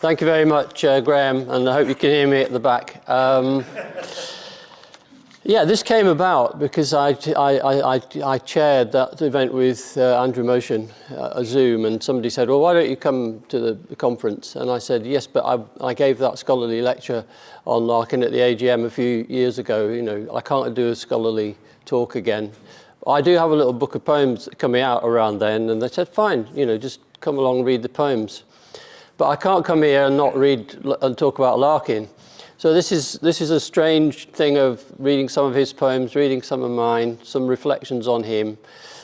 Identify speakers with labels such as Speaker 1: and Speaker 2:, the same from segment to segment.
Speaker 1: Thank you very much, Graham, and I hope you can hear me at the back. Yeah, this came about because I chaired that event with Andrew Motion, a Zoom, and somebody said, well, why don't you come to the conference? And I said, yes, but I gave that scholarly lecture on Larkin at the AGM a few years ago. You know, I can't do a scholarly talk again. I do have a little book of poems coming out around then, and they said, fine, you know, just come along and read the poems. But I can't come here and not read and talk about Larkin. So this is a strange thing of reading some of his poems, reading some of mine, some reflections on him,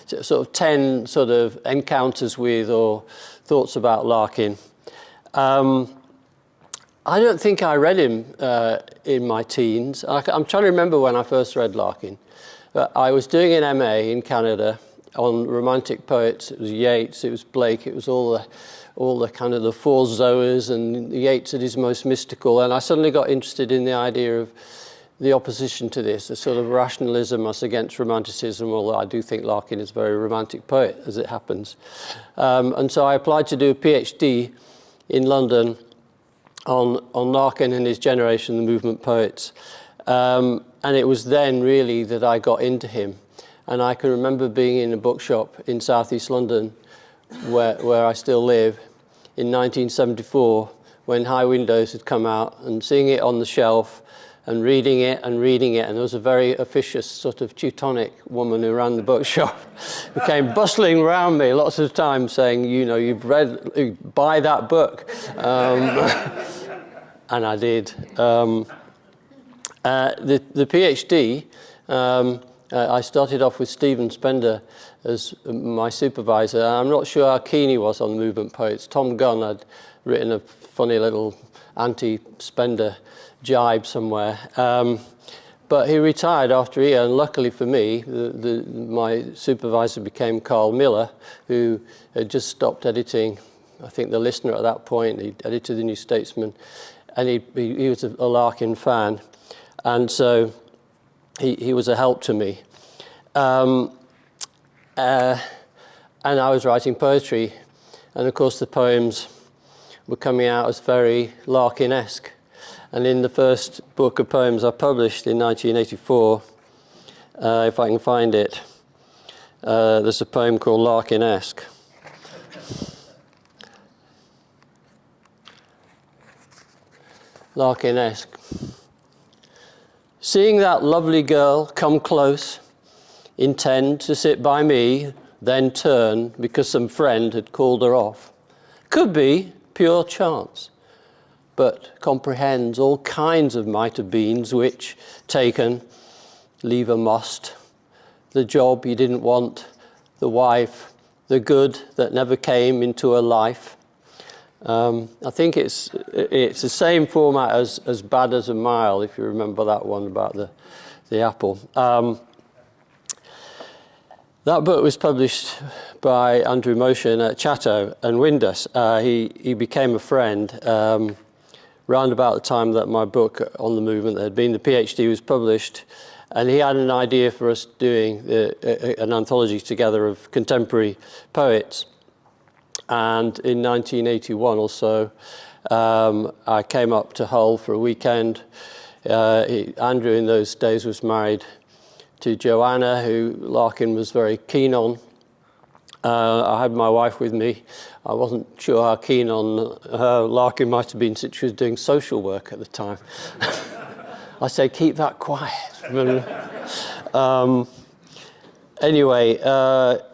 Speaker 1: sort of 10 sort of encounters with or thoughts about Larkin. I don't think I read him in my teens. I'm trying to remember when I first read Larkin. I was doing an MA in Canada on romantic poets. It was Yeats, it was Blake, it was all the kind of the four Zoas, and Yeats at his most mystical. And I suddenly got interested in the idea of the opposition to this, a sort of rationalism as against romanticism, although I do think Larkin is a very romantic poet, as it happens. And so I applied to do a PhD in London on Larkin and his generation, the movement poets. And it was then really that I got into him. And I can remember being in a bookshop in southeast London, where I still live, in 1974, when High Windows had come out, and seeing it on the shelf and reading it. And there was a very officious sort of Teutonic woman who ran the bookshop who came bustling around me lots of times saying, you know, buy that book. And I did. The PhD, I started off with Stephen Spender as my supervisor. I'm not sure how keen he was on movement poets. Tom Gunn had written a funny little anti-Spender jibe somewhere. But he retired after a year, and luckily for me, my supervisor became Carl Miller, who had just stopped editing, I think, The Listener at that point. He edited The New Statesman, and he was a Larkin fan. And so he was a help to me. And I was writing poetry. And of course, the poems were coming out as very Larkin-esque. And in the first book of poems I published in 1984, if I can find it, there's a poem called Larkin-esque. Larkin-esque. Seeing that lovely girl come close, intend to sit by me, then turn because some friend had called her off. Could be pure chance, but comprehends all kinds of might-have-beens which, taken, leave a must. The job you didn't want, the wife, the good that never came into her life. I think it's the same format as Bad as a Mile, if you remember that one about the apple. That book was published by Andrew Motion at Chatto and Windus. He became a friend round about the time that my book on the movement had been. The PhD was published, and he had an idea for us doing an anthology together of contemporary poets. And in 1981 or so, I came up to Hull for a weekend. Andrew in those days was married to Joanna, who Larkin was very keen on. I had my wife with me. I wasn't sure how keen on her Larkin might have been since she was doing social work at the time. I said, keep that quiet. Anyway,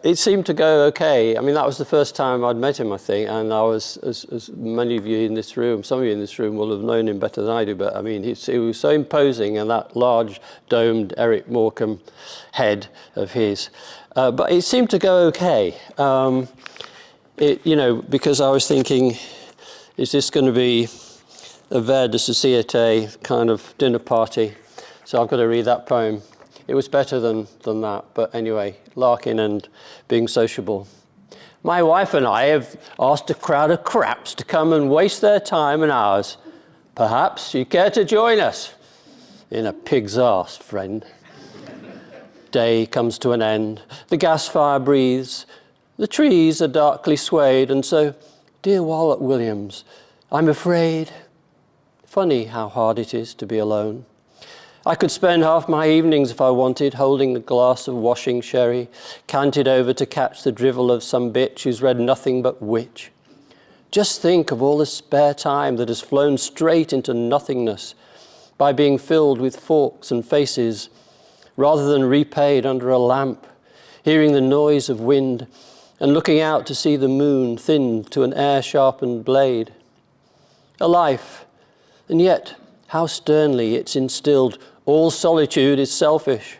Speaker 1: it seemed to go okay. I mean, that was the first time I'd met him, I think, and I was, as many of you in this room, some of you in this room will have known him better than I do, but I mean, he was so imposing, and that large, domed Eric Morecambe head of his. But it seemed to go okay, you know, because I was thinking, is this going to be a verre de société kind of dinner party? So I've got to read that poem. It was better than that, but anyway, Larkin and being sociable. My wife and I have asked a crowd of craps to come and waste their time and ours. Perhaps you care to join us in a pig's arse, friend. Day comes to an end, the gas fire breathes, the trees are darkly swayed, and so, dear Wallet Williams, I'm afraid. Funny how hard it is to be alone. I could spend half my evenings if I wanted, holding a glass of washing sherry, canted over to catch the drivel of some bitch who's read nothing but witch. Just think of all the spare time that has flown straight into nothingness by being filled with forks and faces, rather than repaid under a lamp, hearing the noise of wind and looking out to see the moon thinned to an air-sharpened blade. A life, and yet how sternly it's instilled all solitude is selfish.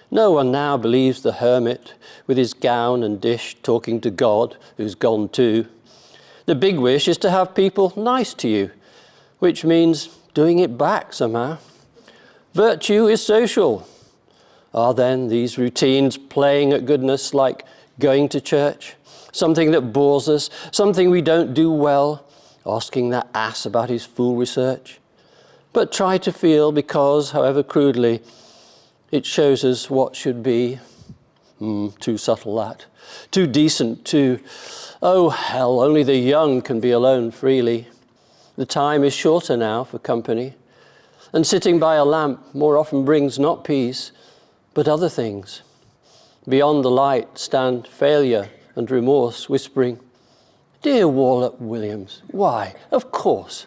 Speaker 1: No one now believes the hermit with his gown and dish talking to God, who's gone too. The big wish is to have people nice to you, which means doing it back somehow. Virtue is social. Are then these routines playing at goodness like going to church? Something that bores us, something we don't do well, asking that ass about his fool research. But try to feel because, however crudely, it shows us what should be. Too subtle that. Too decent, too. Oh hell, only the young can be alone freely. The time is shorter now for company. And sitting by a lamp more often brings not peace, but other things. Beyond the light stand failure and remorse, whispering, "Dear Wallop Williams, why? Of course."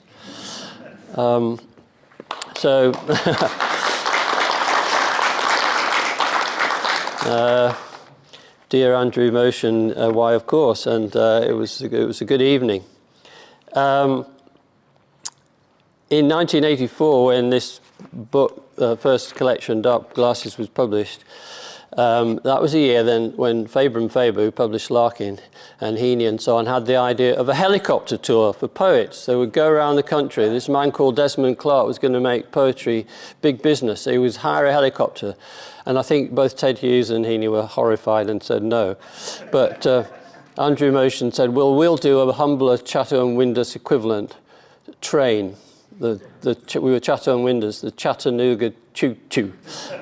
Speaker 1: Dear Andrew Motion, why of course, and it was a good evening. In 1984, when this book, first collection, Dark Glasses, was published, that was a year then when Faber and Faber, who published Larkin and Heaney and so on, had the idea of a helicopter tour for poets. They would go around the country. This man called Desmond Clark was going to make poetry big business. He would hire a helicopter. And I think both Ted Hughes and Heaney were horrified and said no. But Andrew Motion said, well, we'll do a humbler Chatto and Windus equivalent train. We were Chatto and Windus, the Chattanooga choo-choo.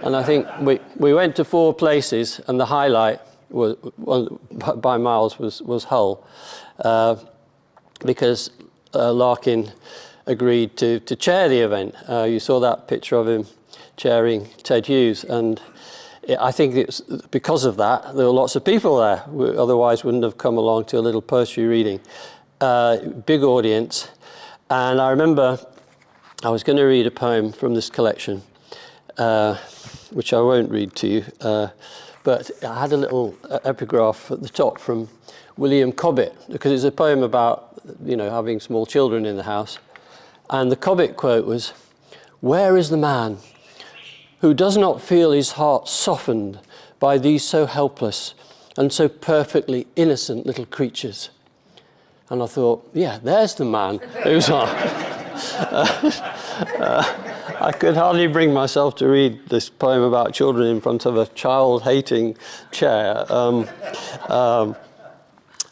Speaker 1: And I think we went to 4 places, and the highlight was, by miles was Hull, because Larkin agreed to chair the event. You saw that picture of him chairing Ted Hughes, and I think it's because of that there were lots of people there who otherwise wouldn't have come along to a little poetry reading. Big audience, and I remember I was going to read a poem from this collection, which I won't read to you, but I had a little epigraph at the top from William Cobbett, because it's a poem about, having small children in the house. And the Cobbett quote was, "Where is the man who does not feel his heart softened by these so helpless and so perfectly innocent little creatures?" And I thought, yeah, there's the man who's on. I could hardly bring myself to read this poem about children in front of a child-hating chair.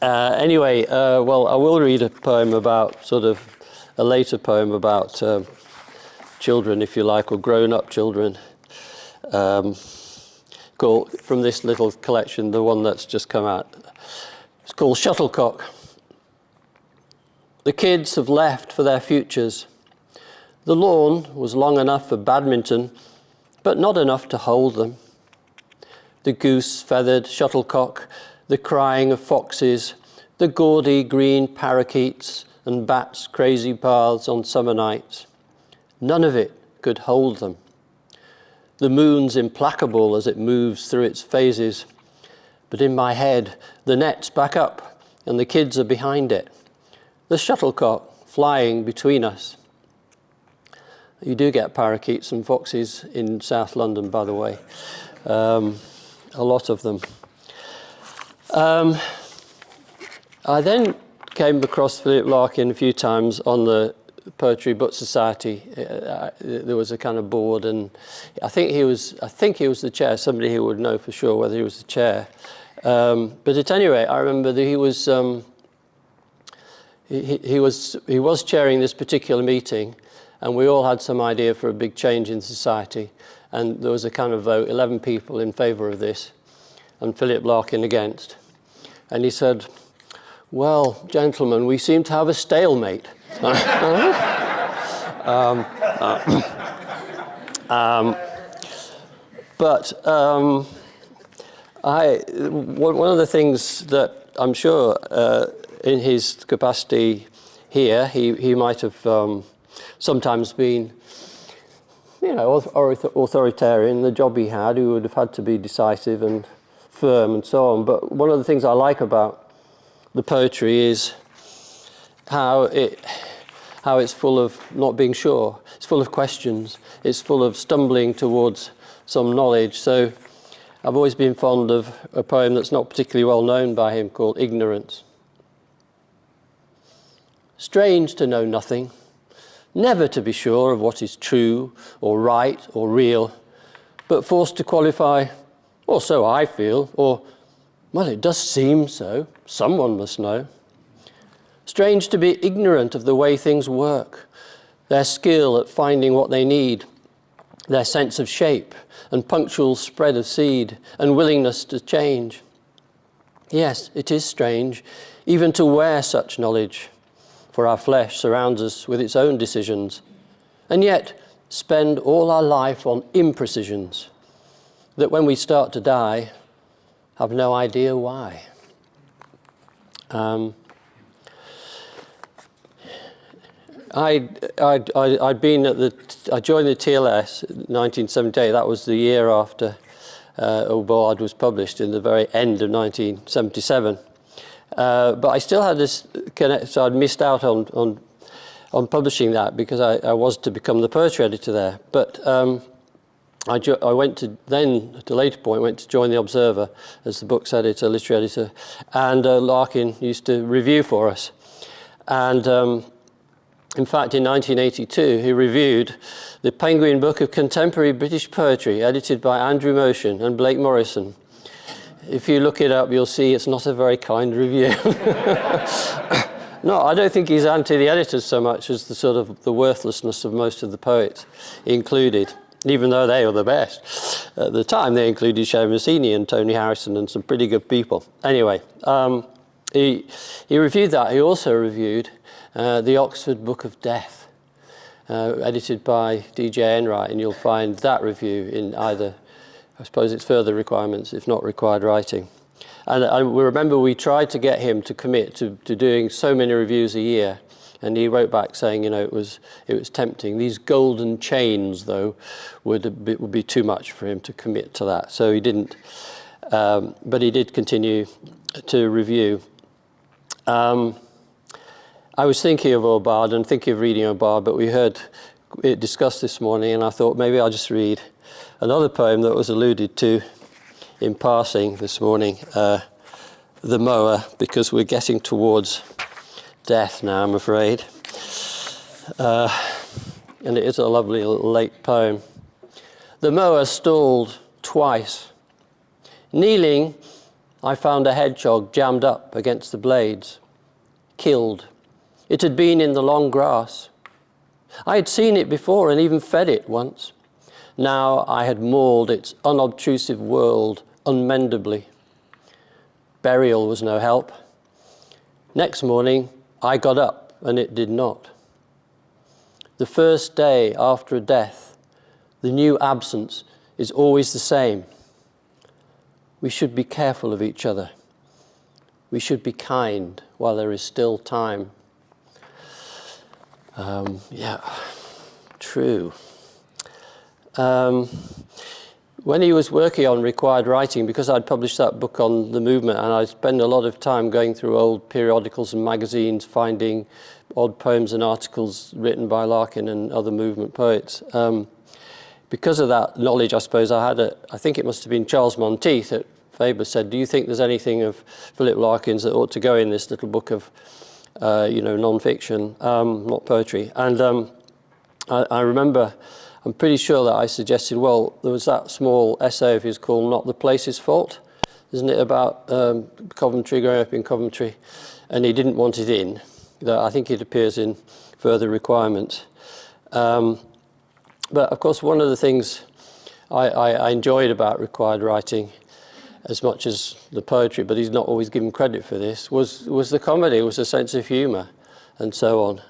Speaker 1: Anyway, well, I will read a poem about, sort of a later poem about children, if you like, or grown-up children, called, from this little collection, the one that's just come out. It's called Shuttlecock. The kids have left for their futures. The lawn was long enough for badminton, but not enough to hold them. The goose-feathered shuttlecock, the crying of foxes, the gaudy green parakeets and bats' crazy paths on summer nights. None of it could hold them. The moon's implacable as it moves through its phases, but in my head, the net's back up and the kids are behind it. The shuttlecock flying between us. You do get parakeets and foxes in South London, by the way. A lot of them. I then came across Philip Larkin a few times on the Poetry Book Society. There was a kind of board, and I think he was the chair. Somebody who would know for sure whether he was the chair. But at any rate, I remember that he was chairing this particular meeting, and we all had some idea for a big change in society. And there was a kind of vote, 11 people in favour of this, and Philip Larkin against. And he said, "Well, gentlemen, we seem to have a stalemate. But one of the things that I'm sure in his capacity here, he might have sometimes been, authoritarian. The job he had, he would have had to be decisive and firm and so on. But one of the things I like about the poetry is how it's full of not being sure. It's full of questions. It's full of stumbling towards some knowledge. So I've always been fond of a poem that's not particularly well known by him called Ignorance. Strange to know nothing, never to be sure of what is true or right or real, but forced to qualify, or so I feel, or, well, it does seem so, someone must know. Strange to be ignorant of the way things work, their skill at finding what they need, their sense of shape and punctual spread of seed and willingness to change. Yes, it is strange even to wear such knowledge, for our flesh surrounds us with its own decisions, and yet spend all our life on imprecisions that when we start to die, have no idea why. I joined the TLS in 1978. That was the year after Ballad was published in the very end of 1977. But I still had this connect, so I'd missed out on publishing that because I was to become the poetry editor there. But I went to then, at a later point, went to join the Observer as the book's editor, literary editor, and Larkin used to review for us. And in fact, in 1982, he reviewed the Penguin Book of Contemporary British Poetry, edited by Andrew Motion and Blake Morrison. If you look it up, you'll see it's not a very kind review. No, I don't think he's anti the editors so much as the sort of the worthlessness of most of the poets included, even though they were the best. At the time, they included Sherry Massini and Tony Harrison and some pretty good people. Anyway, he reviewed that. He also reviewed the Oxford Book of Death, edited by D.J. Enright, and you'll find that review in either, I suppose it's further requirements, if not required writing. And we remember we tried to get him to commit to doing so many reviews a year, and he wrote back saying, it was tempting. These golden chains, though, would be too much for him to commit to that. So he didn't, but he did continue to review. I was thinking of Bard and thinking of reading Bard, but we heard it discussed this morning, and I thought maybe I'll just read another poem that was alluded to in passing this morning, The Mower, because we're getting towards death now, I'm afraid. And it is a lovely late poem. The mower stalled twice. Kneeling, I found a hedgehog jammed up against the blades, killed. It had been in the long grass. I had seen it before and even fed it once. Now I had mauled its unobtrusive world unmendably. Burial was no help. Next morning, I got up and it did not. The first day after a death, the new absence is always the same. We should be careful of each other. We should be kind while there is still time. Yeah, true. When he was working on required writing, because I'd published that book on the movement, and I spent a lot of time going through old periodicals and magazines, finding odd poems and articles written by Larkin and other movement poets. Because of that knowledge, I suppose I think it must have been Charles Monteith at Faber said, do you think there's anything of Philip Larkin's that ought to go in this little book of, non-fiction, not poetry? And I remember, I'm pretty sure that I suggested, well, there was that small essay of his called Not the Place's Fault, isn't it, about Coventry, growing up in Coventry, and he didn't want it in. I think it appears in further requirements. But of course, one of the things I enjoyed about required writing, as much as the poetry, but he's not always given credit for this, was the comedy, was a sense of humour. and so on.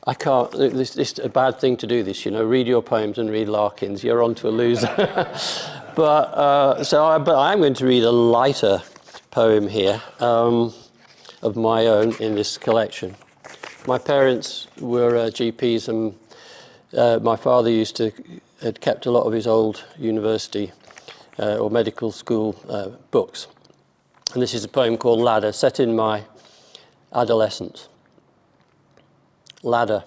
Speaker 1: I can't, this is a bad thing to do this, you know, read your poems and read Larkin's, you're on to a loser. But I'm going to read a lighter poem here of my own in this collection. My parents were GPs, and my father had kept a lot of his old university or medical school books. And this is a poem called Ladder, set in my adolescence. Ladder.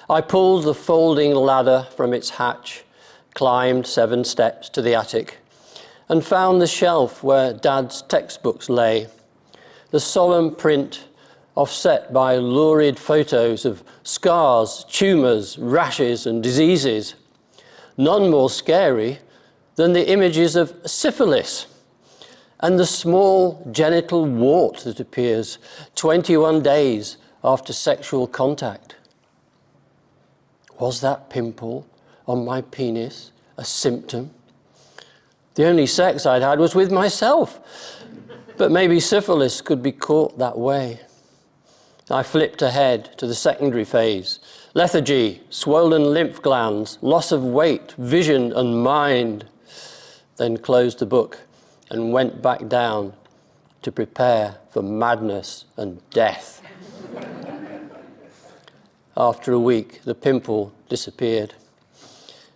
Speaker 1: I pulled the folding ladder from its hatch, climbed 7 steps to the attic, and found the shelf where Dad's textbooks lay, the solemn print offset by lurid photos of scars, tumours, rashes and diseases, none more scary than the images of syphilis and the small genital wart that appears 21 days after sexual contact. Was that pimple on my penis a symptom? The only sex I'd had was with myself, but maybe syphilis could be caught that way. I flipped ahead to the secondary phase. Lethargy, swollen lymph glands, loss of weight, vision and mind. Then closed the book and went back down to prepare for madness and death. After a week, the pimple disappeared.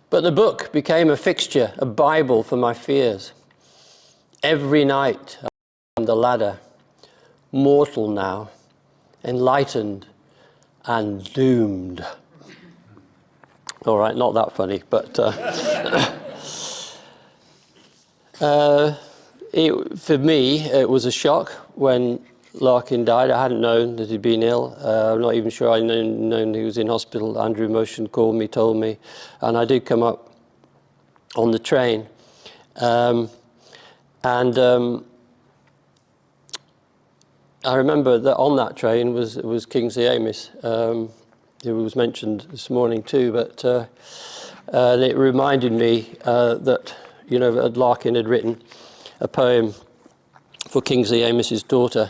Speaker 1: But the book became a fixture, a Bible for my fears. Every night I climbed the ladder, mortal now, enlightened and doomed. All right, not that funny, but for me, it was a shock when Larkin died. I hadn't known that he'd been ill. I'm not even sure I'd known he was in hospital. Andrew Motion called me, told me, and I did come up on the train. I remember that on that train was Kingsley Amis, who was mentioned this morning too, but and it reminded me that, you know, that Larkin had written a poem for Kingsley Amis's daughter,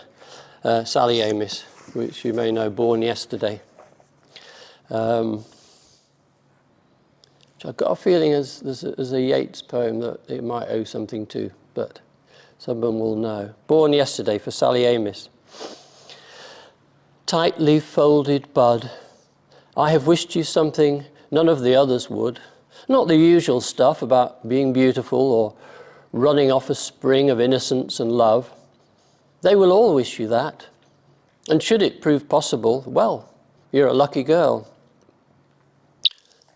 Speaker 1: Sally Amis, which you may know, Born Yesterday. Which I've got a feeling as a Yeats poem that it might owe something to, but someone will know. Born Yesterday for Sally Amis. Tightly folded bud, I have wished you something none of the others would. Not the usual stuff about being beautiful or running off a spring of innocence and love. They will all wish you that. And should it prove possible, well, you're a lucky girl.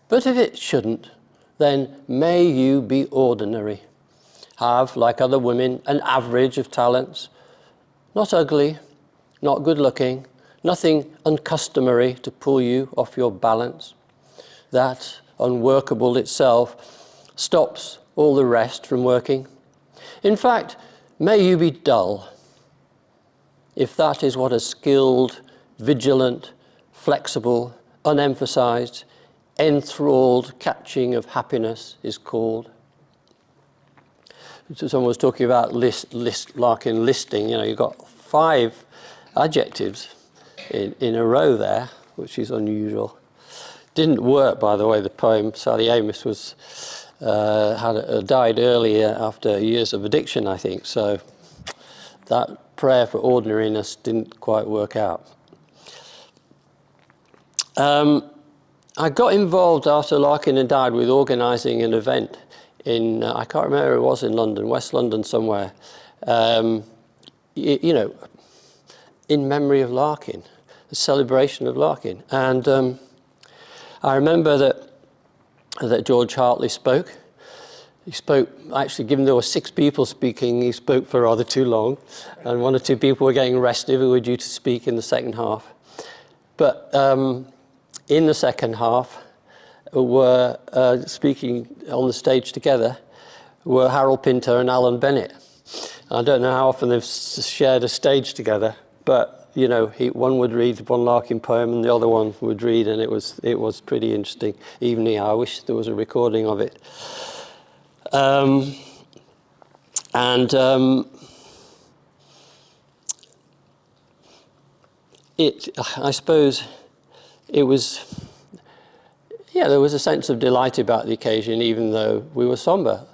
Speaker 1: But if it shouldn't, then may you be ordinary. Have, like other women, an average of talents. Not ugly, not good looking, nothing uncustomary to pull you off your balance. That, unworkable itself, stops all the rest from working. In fact, may you be dull, if that is what a skilled, vigilant, flexible, unemphasized, enthralled catching of happiness is called. So someone was talking about Larkin listing. You know, you've got 5 adjectives in a row there, which is unusual. Didn't work, by the way, the poem. Sally Amis was died earlier after years of addiction, I think, so that prayer for ordinariness didn't quite work out. I got involved after Larkin had died with organising an event in, I can't remember where it was in London, West London somewhere, you know, in memory of Larkin, the celebration of Larkin. And I remember that George Hartley spoke. He spoke, actually, given there were 6 people speaking, he spoke for rather too long, and 1 or 2 people were getting restive who were due to speak in the second half. But in the second half, were speaking on the stage together were Harold Pinter and Alan Bennett. I don't know how often they've shared a stage together, but you know, one would read one Larkin poem and the other one would read, and it was pretty interesting evening. I wish there was a recording of it. I suppose it was, yeah, there was a sense of delight about the occasion, even though we were somber.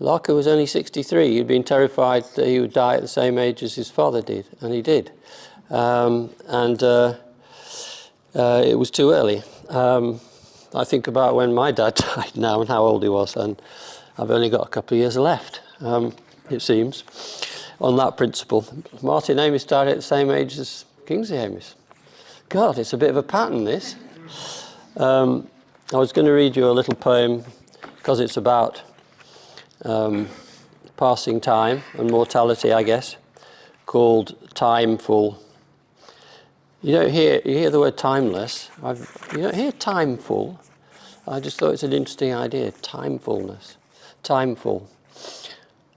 Speaker 1: Larkin was only 63. He'd been terrified that he would die at the same age as his father did, and he did. It was too early. I think about when my dad died now and how old he was, and I've only got a couple of years left, it seems, on that principle. Martin Amis died at the same age as Kingsley Amis. God, it's a bit of a pattern, this. I was going to read you a little poem, because it's about passing time and mortality, I guess, called Timeful. You hear the word timeless. You don't hear timeful. I just thought it's an interesting idea, timefulness, timeful.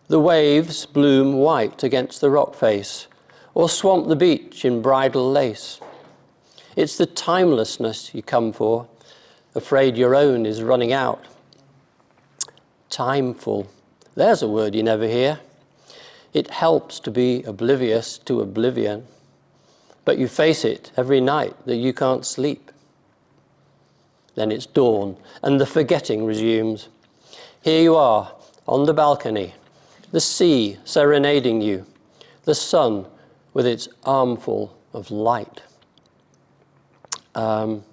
Speaker 1: The waves bloom white against the rock face, or swamp the beach in bridal lace. It's the timelessness you come for, afraid your own is running out. Timeful, there's a word you never hear. It helps to be oblivious to oblivion, but you face it every night that you can't sleep. Then it's dawn, and the forgetting resumes. Here you are, on the balcony, the sea serenading you, the sun with its armful of light. I'm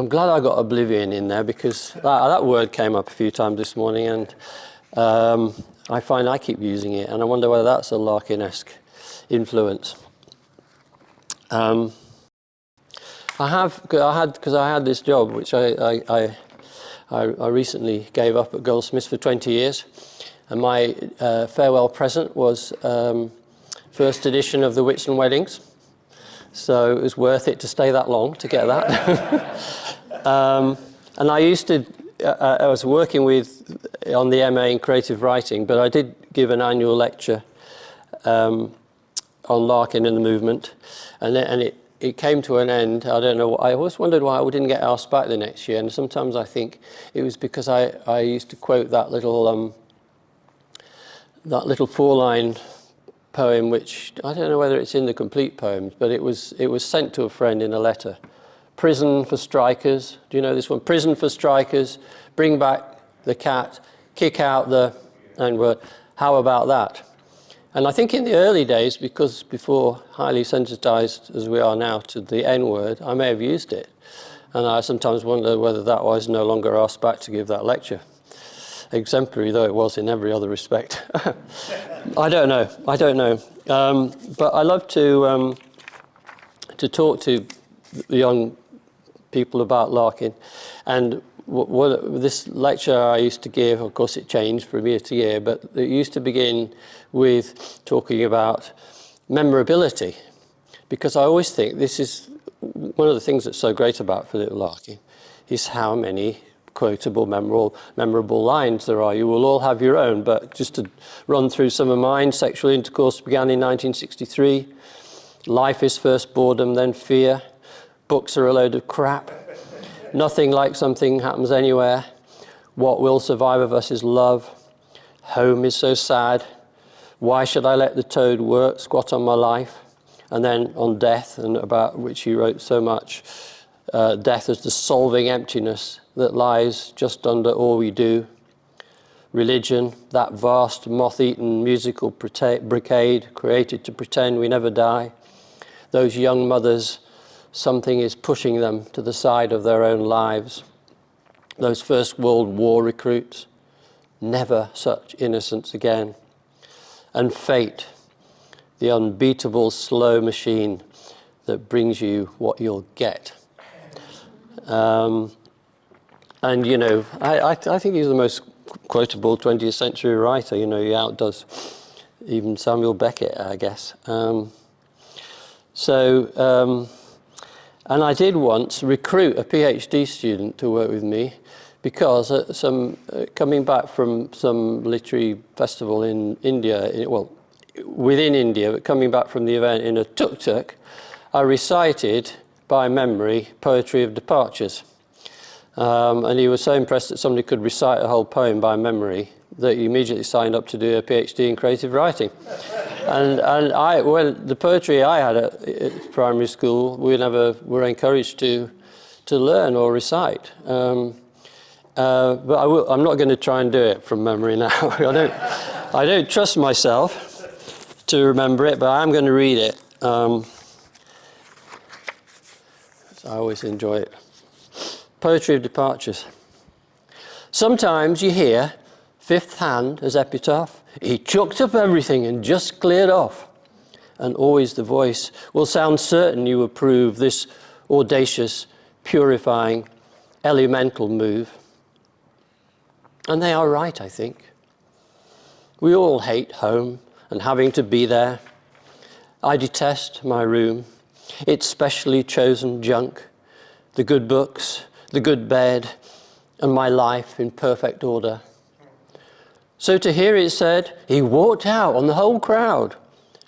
Speaker 1: glad I got oblivion in there, because that word came up a few times this morning, and I find I keep using it, and I wonder whether that's a Larkin-esque influence. I had this job, which I recently gave up at Goldsmiths for 20 years, and my farewell present was first edition of the Whitsun Weddings, so it was worth it to stay that long to get that. And I was working on the MA in creative writing, but I did give an annual lecture on Larkin and the movement, and it came to an end. I don't know. I always wondered why I didn't get asked back the next year, and sometimes I think it was because I used to quote that little four-line poem, which I don't know whether it's in the complete poems, but it was sent to a friend in a letter. Prison for strikers. Do you know this one? Prison for strikers. Bring back the cat. Kick out the N-word. How about that? And I think in the early days, because before highly sensitized as we are now to the N-word, I may have used it. And I sometimes wonder whether that was no longer asked back to give that lecture. Exemplary though it was in every other respect. I don't know. But I love to talk to the young people about Larkin. And this lecture I used to give, of course it changed from year to year, but it used to begin with talking about memorability, because I always think this is one of the things that's so great about Philip Larkin, is how many quotable, memorable lines there are. You will all have your own, but just to run through some of mine: sexual intercourse began in 1963, life is first boredom, then fear, books are a load of crap, nothing like something happens anywhere, what will survive of us is love, home is so sad, why should I let the toad work, squat on my life, and then on death, and about which he wrote so much, death as the solving emptiness that lies just under all we do, religion, that vast moth-eaten musical brigade created to pretend we never die, those young mothers, something is pushing them to the side of their own lives. Those First World War recruits, never such innocence again. And fate, the unbeatable slow machine that brings you what you'll get. And you know, I think he's the most quotable 20th century writer. You know, he outdoes even Samuel Beckett, I guess. And I did once recruit a PhD student to work with me, because coming back from some literary festival in India, within India, but coming back from the event in a tuk-tuk, I recited by memory Poetry of Departures. And he was so impressed that somebody could recite a whole poem by memory, that he immediately signed up to do a PhD in creative writing. And the poetry I had at primary school, we never were encouraged to learn or recite. But I'm not going to try and do it from memory now. I don't trust myself to remember it, but I'm going to read it. I always enjoy it. Poetry of departures. Sometimes you hear, fifth hand as epitaph, he chucked up everything and just cleared off. And always the voice will sound certain you approve this audacious, purifying, elemental move. And they are right, I think. We all hate home and having to be there. I detest my room, its specially chosen junk, the good books, the good bed, and my life in perfect order. So to hear it said, he walked out on the whole crowd,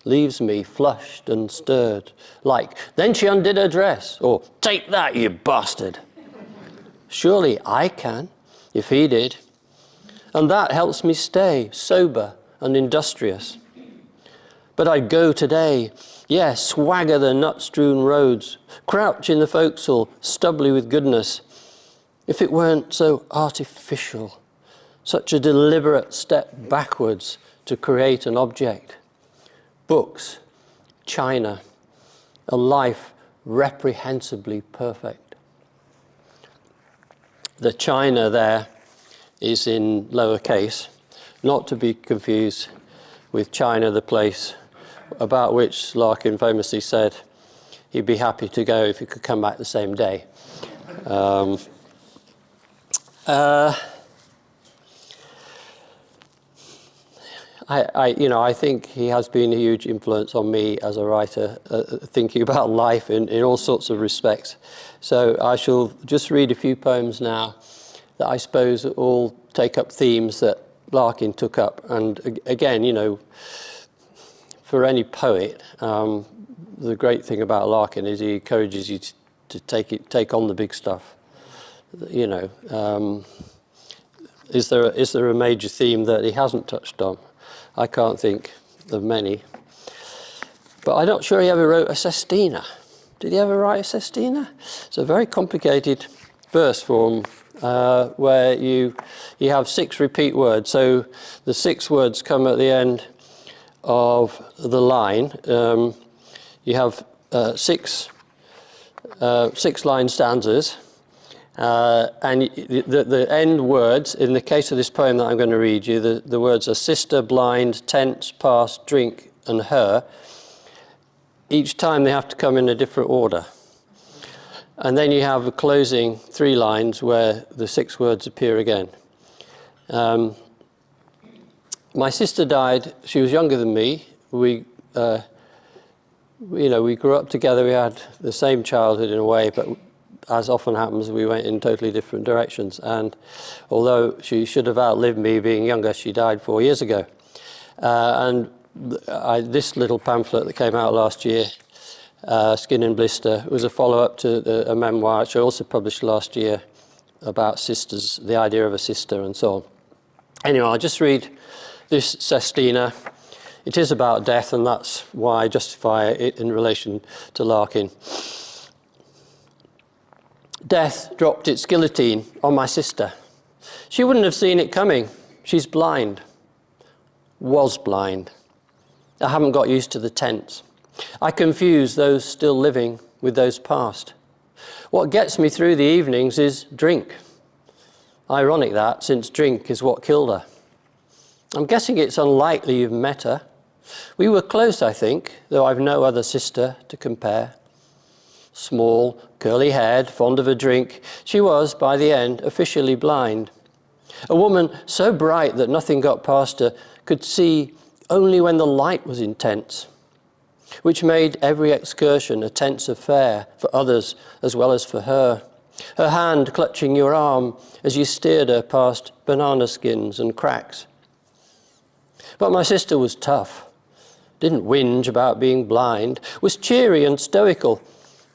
Speaker 1: leaves me flushed and stirred, like, then she undid her dress, or take that, you bastard. Surely I can, if he did. And that helps me stay sober and industrious. But I'd go today, yes, swagger the nut-strewn roads, crouch in the forecastle, stubbly with goodness, if it weren't so artificial, such a deliberate step backwards to create an object. Books, china, a life reprehensibly perfect. The china there is in lowercase, not to be confused with China the place, about which Larkin famously said he'd be happy to go if he could come back the same day. I think he has been a huge influence on me as a writer, thinking about life in all sorts of respects. So I shall just read a few poems now that I suppose all take up themes that Larkin took up. And again, for any poet, the great thing about Larkin is he encourages you to take on the big stuff. Is there a major theme that he hasn't touched on? I can't think of many. But I'm not sure he ever wrote a sestina. Did he ever write a sestina? It's a very complicated verse form where you have 6 repeat words. So the 6 words come at the end of the line. You have 6 line stanzas. And the end words, in the case of this poem that I'm going to read you, the words are sister, blind, tense, past, drink, and her. Each time they have to come in a different order. And then you have a closing 3 lines where the 6 words appear again. My sister died. She was younger than me. We grew up together. We had the same childhood in a way, but as often happens, we went in totally different directions. And although she should have outlived me being younger, she died 4 years ago. This little pamphlet that came out last year, Skin and Blister, was a follow-up to a memoir which I also published last year about sisters, the idea of a sister and so on. Anyway, I'll just read this sestina. It is about death, and that's why I justify it in relation to Larkin. Death dropped its guillotine on my sister. She wouldn't have seen it coming. She's blind. Was blind. I haven't got used to the tense. I confuse those still living with those past. What gets me through the evenings is drink. Ironic that, since drink is what killed her. I'm guessing it's unlikely you've met her. We were close, I think, though I've no other sister to compare. Small, curly-haired, fond of a drink, she was, by the end, officially blind. A woman so bright that nothing got past her could see only when the light was intense, which made every excursion a tense affair for others as well as for her. Her hand clutching your arm as you steered her past banana skins and cracks. But my sister was tough, didn't whinge about being blind, was cheery and stoical,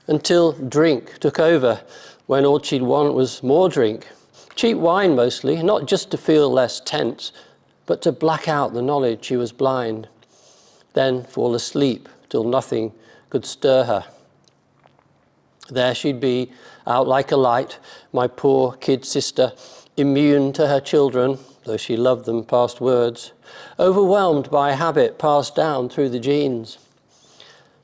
Speaker 1: until drink took over, when all she'd want was more drink. Cheap wine mostly, not just to feel less tense, but to black out the knowledge she was blind, then fall asleep till nothing could stir her. There she'd be, out like a light, my poor kid sister, immune to her children, though she loved them past words, overwhelmed by habit passed down through the genes.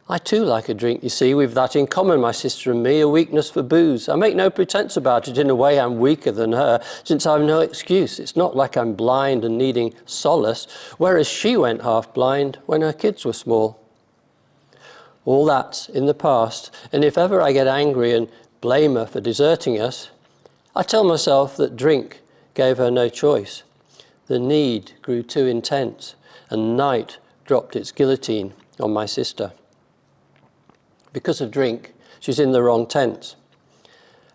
Speaker 1: I too like a drink, you see, we've that in common, my sister and me, a weakness for booze. I make no pretense about it. In a way, I'm weaker than her, since I've no excuse. It's not like I'm blind and needing solace, whereas she went half blind when her kids were small. All that's in the past, and if ever I get angry and blame her for deserting us, I tell myself that drink gave her no choice. The need grew too intense, and night dropped its guillotine on my sister. Because of drink, she's in the wrong tense.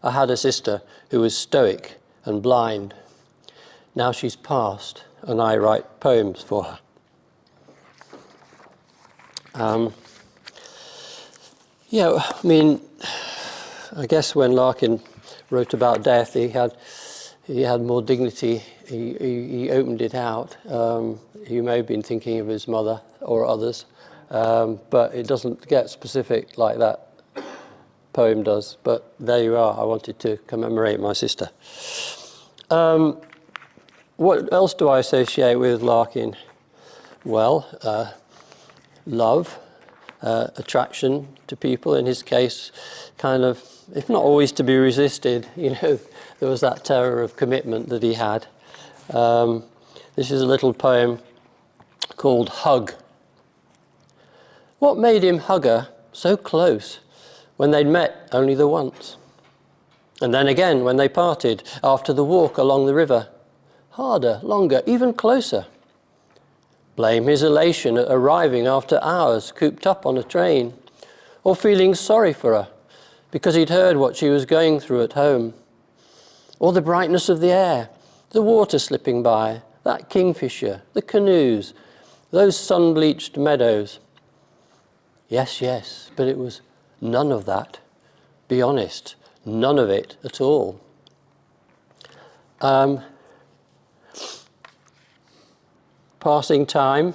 Speaker 1: I had a sister who was stoic and blind. Now she's passed, and I write poems for her. Yeah, I mean, I guess when Larkin wrote about death, he had more dignity. He opened it out. He may have been thinking of his mother or others. But it doesn't get specific like that poem does. But there you are. I wanted to commemorate my sister. What else do I associate with Larkin? Well, love, attraction to people. In his case, kind of, if not always to be resisted, you know, there was that terror of commitment that he had. This is a little poem called Hug. What made him hug her so close when they'd met only the once? And then again when they parted after the walk along the river. Harder, longer, even closer. Blame his elation at arriving after hours cooped up on a train, or feeling sorry for her because he'd heard what she was going through at home. Or the brightness of the air, the water slipping by, that kingfisher, the canoes, those sun-bleached meadows. Yes, yes, but it was none of that. Be honest, none of it at all. Passing time.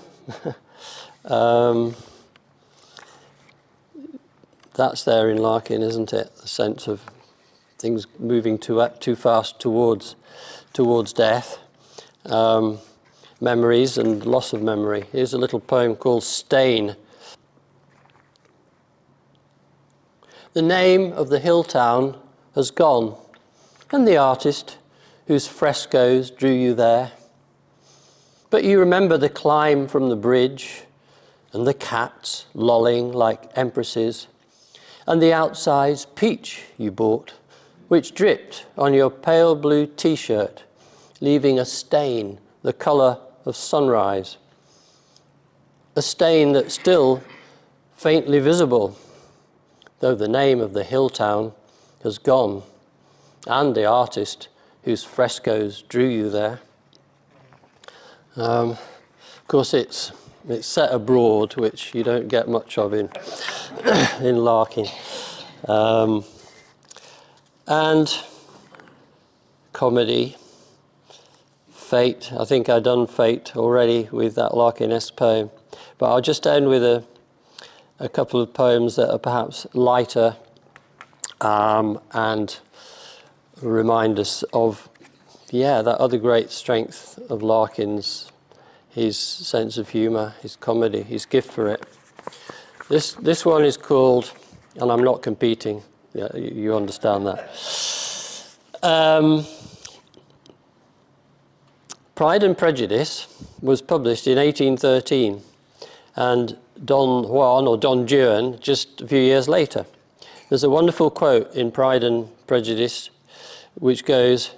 Speaker 1: That's there in Larkin, isn't it? The sense of things moving too fast towards death. Memories and loss of memory. Here's a little poem called Stain. The name of the hill town has gone, and the artist whose frescoes drew you there. But you remember the climb from the bridge, and the cats lolling like empresses, and the outsize peach you bought, which dripped on your pale blue t-shirt, leaving a stain the colour of sunrise. A stain that's still faintly visible, though the name of the hill town has gone, and the artist whose frescoes drew you there. Of course, it's set abroad, which you don't get much of in in Larkin. And comedy, fate. I think I've done fate already with that Larkin-esque poem, but I'll just end with a couple of poems that are perhaps lighter and remind us of, that other great strength of Larkin's, his sense of humour, his comedy, his gift for it. This one is called, and I'm not competing, you understand that. Pride and Prejudice was published in 1813, and Don Juan, or Don Juan, just a few years later. There's a wonderful quote in Pride and Prejudice which goes,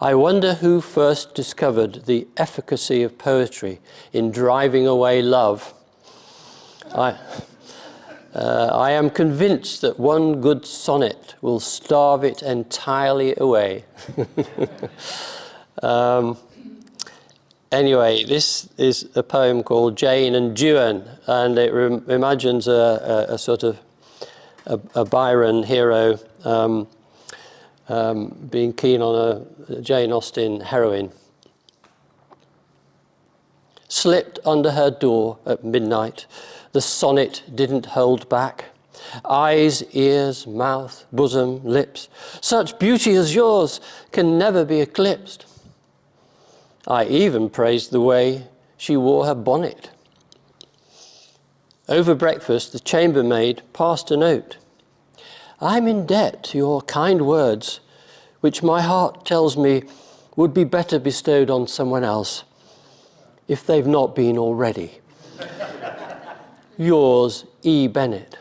Speaker 1: "I wonder who first discovered the efficacy of poetry in driving away love. I am convinced that one good sonnet will starve it entirely away." Anyway, this is a poem called Jane and Juan, and it imagines a sort of a Byron hero being keen on a Jane Austen heroine. slipped under her door at midnight. The sonnet didn't hold back. Eyes, ears, mouth, bosom, lips. Such beauty as yours can never be eclipsed. I even praised the way she wore her bonnet. Over breakfast, the chambermaid passed a note. I'm in debt to your kind words, which my heart tells me would be better bestowed on someone else, if they've not been already. Yours, E. Bennett.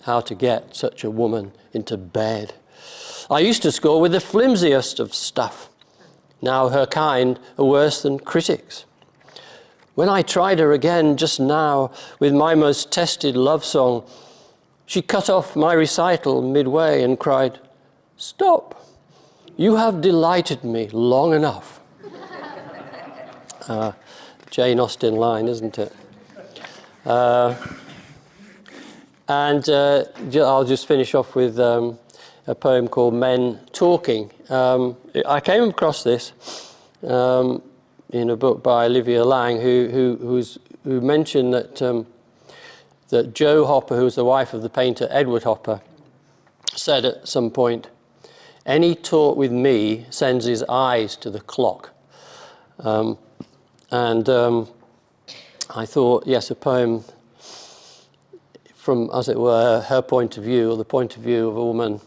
Speaker 1: How to get such a woman into bed. I used to score with the flimsiest of stuff. Now her kind are worse than critics. When I tried her again just now with my most tested love song, she cut off my recital midway and cried, "Stop, you have delighted me long enough." Jane Austen line, isn't it? I'll just finish off with a poem called Men Talking. I came across this in a book by Olivia Laing, who mentioned that Jo Hopper, who was the wife of the painter Edward Hopper, said at some point, "Any talk with me sends his eyes to the clock." I thought, yes, a poem from, as it were, her point of view, or the point of view of a woman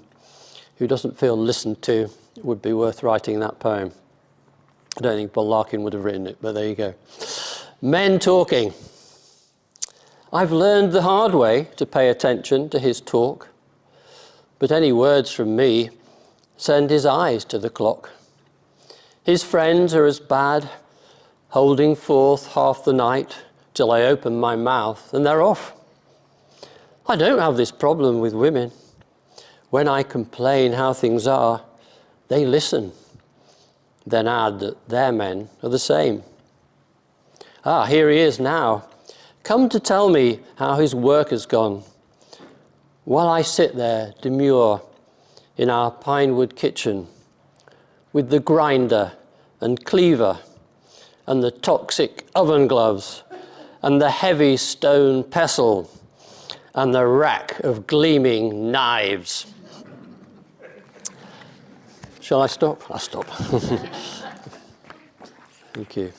Speaker 1: who doesn't feel listened to, would be worth writing that poem. I don't think Larkin would have written it, but there you go. Men Talking. I've learned the hard way to pay attention to his talk, but any words from me send his eyes to the clock. His friends are as bad, holding forth half the night till I open my mouth and they're off. I don't have this problem with women. When I complain how things are, they listen, then add that their men are the same. Ah, here he is now, come to tell me how his work has gone, while I sit there demure in our pinewood kitchen with the grinder and cleaver and the toxic oven gloves and the heavy stone pestle and the rack of gleaming knives. Shall I stop? I'll stop. Thank you.